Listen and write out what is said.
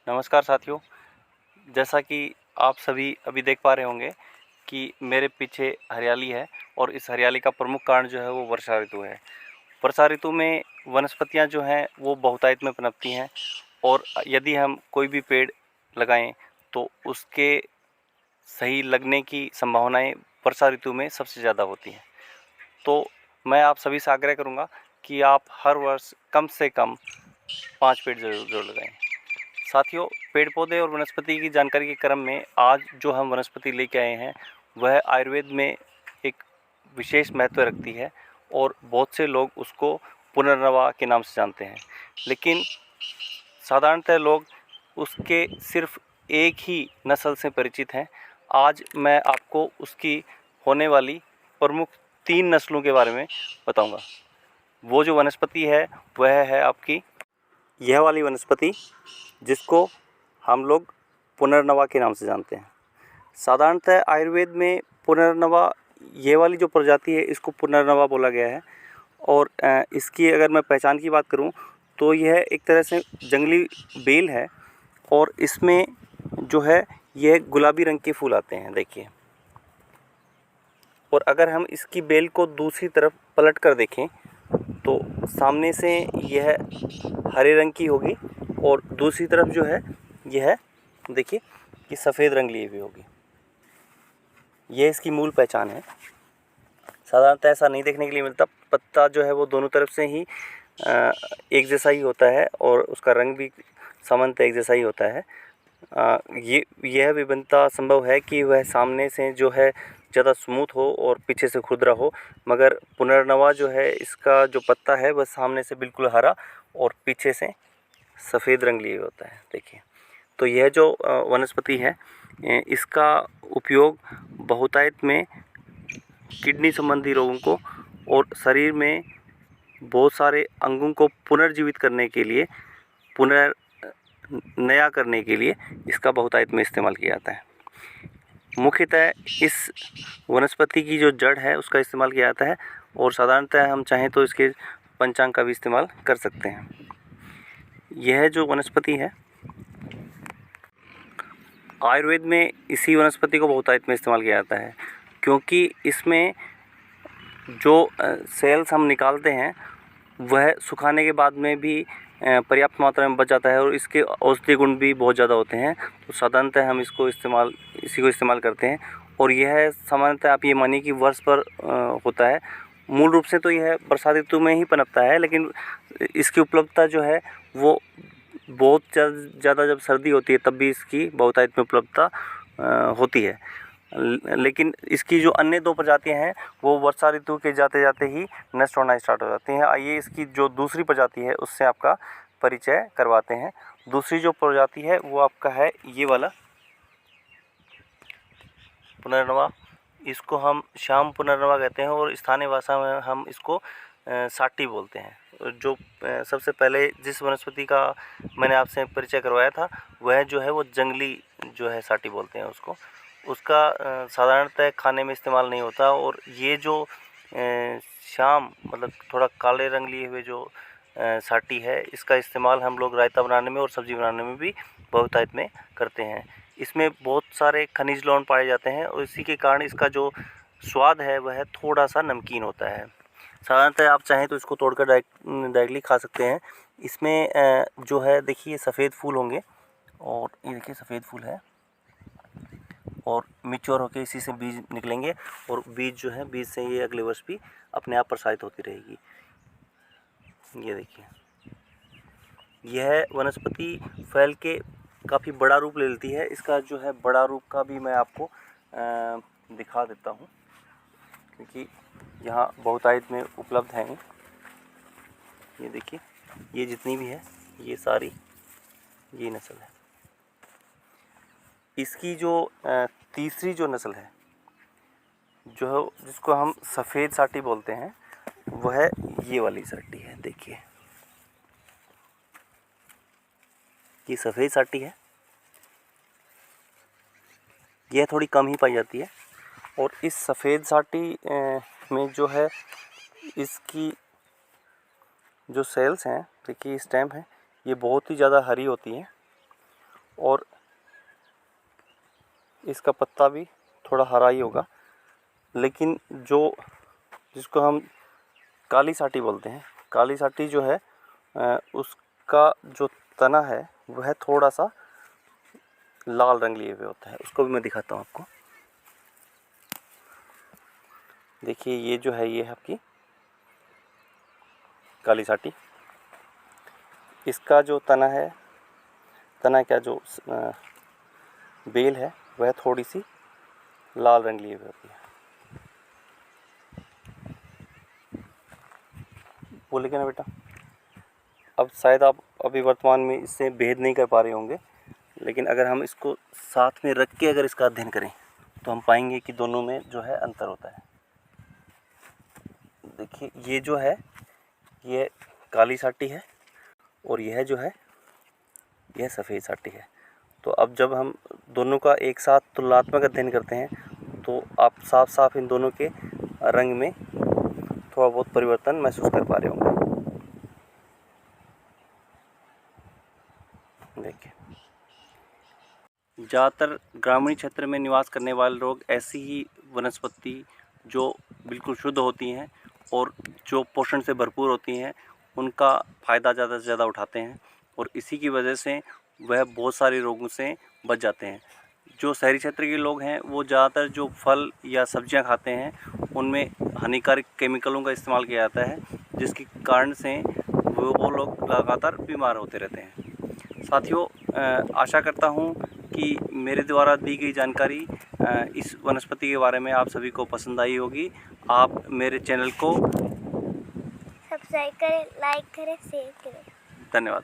नमस्कार साथियों। जैसा कि आप सभी अभी देख पा रहे होंगे कि मेरे पीछे हरियाली है और इस हरियाली का प्रमुख कारण जो है वो वर्षा ऋतु है। वर्षा ऋतु में वनस्पतियां जो हैं वो बहुतायत में पनपती हैं और यदि हम कोई भी पेड़ लगाएं तो उसके सही लगने की संभावनाएं वर्षा ऋतु में सबसे ज़्यादा होती हैं। तो मैं आप सभी से आग्रह करूँगा कि आप हर वर्ष कम से कम 5 पेड़ ज़रूर लगाएं। साथियों, पेड़ पौधे और वनस्पति की जानकारी के क्रम में आज जो हम वनस्पति लेके आए हैं वह आयुर्वेद में एक विशेष महत्व रखती है और बहुत से लोग उसको पुनर्नवा के नाम से जानते हैं, लेकिन साधारणतः लोग उसके सिर्फ एक ही नस्ल से परिचित हैं। आज मैं आपको उसकी होने वाली प्रमुख 3 नस्लों के बारे में बताऊंगा। वो जो वनस्पति है वह है आपकी यह वाली वनस्पति, जिसको हम लोग पुनर्नवा के नाम से जानते हैं। साधारणतः आयुर्वेद में पुनर्नवा, ये वाली जो प्रजाति है इसको पुनर्नवा बोला गया है। और इसकी अगर मैं पहचान की बात करूं तो यह एक तरह से जंगली बेल है और इसमें जो है यह गुलाबी रंग के फूल आते हैं, देखिए। और अगर हम इसकी बेल को दूसरी तरफ पलट कर देखें तो सामने से यह हरे रंग की होगी और दूसरी तरफ जो है यह देखिए कि सफ़ेद रंग लिए हुई होगी। यह इसकी मूल पहचान है। साधारणतः ऐसा नहीं देखने के लिए मिलता। पत्ता जो है वो दोनों तरफ से ही एक जैसा ही होता है और उसका रंग भी सामान्यतः एक जैसा ही होता है। यह विभिन्नता संभव है कि वह सामने से जो है ज़्यादा स्मूथ हो और पीछे से खुरदरा हो, मगर पुनर्नवा जो है इसका जो पत्ता है वह सामने से बिल्कुल हरा और पीछे से सफ़ेद रंग लिए होता है, देखिए। तो यह जो वनस्पति है इसका उपयोग बहुतायत में किडनी संबंधी रोगों को और शरीर में बहुत सारे अंगों को पुनर्जीवित करने के लिए, नया करने के लिए इसका बहुतायत में इस्तेमाल किया जाता है। मुख्यतः इस वनस्पति की जो जड़ है उसका इस्तेमाल किया जाता है और साधारणतः हम चाहें तो इसके पंचांग का भी इस्तेमाल कर सकते हैं। यह जो वनस्पति है आयुर्वेद में इसी वनस्पति को बहुतायत में इस्तेमाल किया जाता है, क्योंकि इसमें जो सेल्स हम निकालते हैं वह सुखाने के बाद में भी पर्याप्त मात्रा में बच जाता है और इसके औषधीय गुण भी बहुत ज़्यादा होते हैं। तो साधारणतः हम इसी को इस्तेमाल करते हैं और यह सामान्यतः आप ये मानिए कि वर्ष पर होता है। मूल रूप से तो यह बरसात ऋतु में ही पनपता है, लेकिन इसकी उपलब्धता जो है वो बहुत ज़्यादा जब सर्दी होती है तब भी इसकी बहुतायत में उपलब्धता होती है। लेकिन इसकी जो अन्य 2 प्रजातियां हैं वो वर्षा ऋतु के जाते जाते ही नष्ट होना स्टार्ट हो जाती हैं। आइए इसकी जो दूसरी प्रजाति है उससे आपका परिचय करवाते हैं। दूसरी जो प्रजाति है वो आपका है ये वाला पुनर्नवा। इसको हम श्याम पुनर्नवा कहते हैं और स्थानीय भाषा में हम इसको साटी बोलते हैं। जो सबसे पहले जिस वनस्पति का मैंने आपसे परिचय करवाया था वह जो है वो जंगली जो है साटी बोलते हैं उसको। उसका साधारणतः खाने में इस्तेमाल नहीं होता और ये जो श्याम मतलब थोड़ा काले रंग लिए हुए जो साटी है इसका इस्तेमाल हम लोग रायता बनाने में और सब्ज़ी बनाने में भी बहुतायत में करते हैं। इसमें बहुत सारे खनिज लवण पाए जाते हैं और इसी के कारण इसका जो स्वाद है वह थोड़ा सा नमकीन होता है। साधारणतः आप चाहें तो इसको तोड़कर डायरेक्टली खा सकते हैं। इसमें जो है देखिए सफ़ेद फूल होंगे और ये देखिए सफ़ेद फूल है और मैच्योर होकर इसी से बीज निकलेंगे और बीज जो है बीज से ये अगले वर्ष भी अपने आप प्रसारित होती रहेगी। ये देखिए यह वनस्पति फैल के काफ़ी बड़ा रूप ले लेती है। इसका जो है बड़ा रूप का भी मैं आपको दिखा देता हूँ, क्योंकि यहाँ बहुतायत में उपलब्ध हैं। ये देखिए ये जितनी भी है ये सारी ये नस्ल है। इसकी जो तीसरी जो नस्ल है जो जिसको हम सफ़ेद साटी बोलते हैं वह ये वाली साटी है। देखिए ये सफ़ेद साटी है, यह थोड़ी कम ही पाई जाती है और इस सफ़ेद साटी में जो है इसकी जो सेल्स हैं देखिए स्टेम है ये बहुत ही ज़्यादा हरी होती हैं और इसका पत्ता भी थोड़ा हरा ही होगा, लेकिन जिसको हम काली साटी बोलते हैं, काली साटी जो है उसका जो तना है वह थोड़ा सा लाल रंग लिए हुए होता है। उसको भी मैं दिखाता हूँ आपको। देखिए ये जो है ये है आपकी काली साटी। इसका जो तना है, तना क्या जो बेल है वह थोड़ी सी लाल रंग लिए हुए होती है। बोले क्या ना बेटा, अब शायद आप अभी वर्तमान में इससे भेद नहीं कर पा रहे होंगे, लेकिन अगर हम इसको साथ में रख के अगर इसका अध्ययन करें तो हम पाएंगे कि दोनों में जो है अंतर होता है। देखिए ये जो है ये काली साटी है और यह जो है यह सफ़ेद साटी है। तो अब जब हम दोनों का एक साथ तुलनात्मक अध्ययन करते हैं तो आप साफ साफ इन दोनों के रंग में थोड़ा बहुत परिवर्तन महसूस कर पा रहे होंगे। देखिए ज़्यादातर ग्रामीण क्षेत्र में निवास करने वाले लोग ऐसी ही वनस्पति जो बिल्कुल शुद्ध होती हैं और जो पोषण से भरपूर होती हैं उनका फ़ायदा ज़्यादा से ज़्यादा उठाते हैं, और इसी की वजह से वह बहुत सारे रोगों से बच जाते हैं। जो शहरी क्षेत्र के लोग हैं वो ज़्यादातर जो फल या सब्जियां खाते हैं उनमें हानिकारक केमिकलों का इस्तेमाल किया जाता है, जिसके कारण से वो लोग लगातार बीमार होते रहते हैं। साथियों, आशा करता हूँ कि मेरे द्वारा दी गई जानकारी इस वनस्पति के बारे में आप सभी को पसंद आई होगी। आप मेरे चैनल को सब्सक्राइब करें, लाइक करें, शेयर करें। धन्यवाद।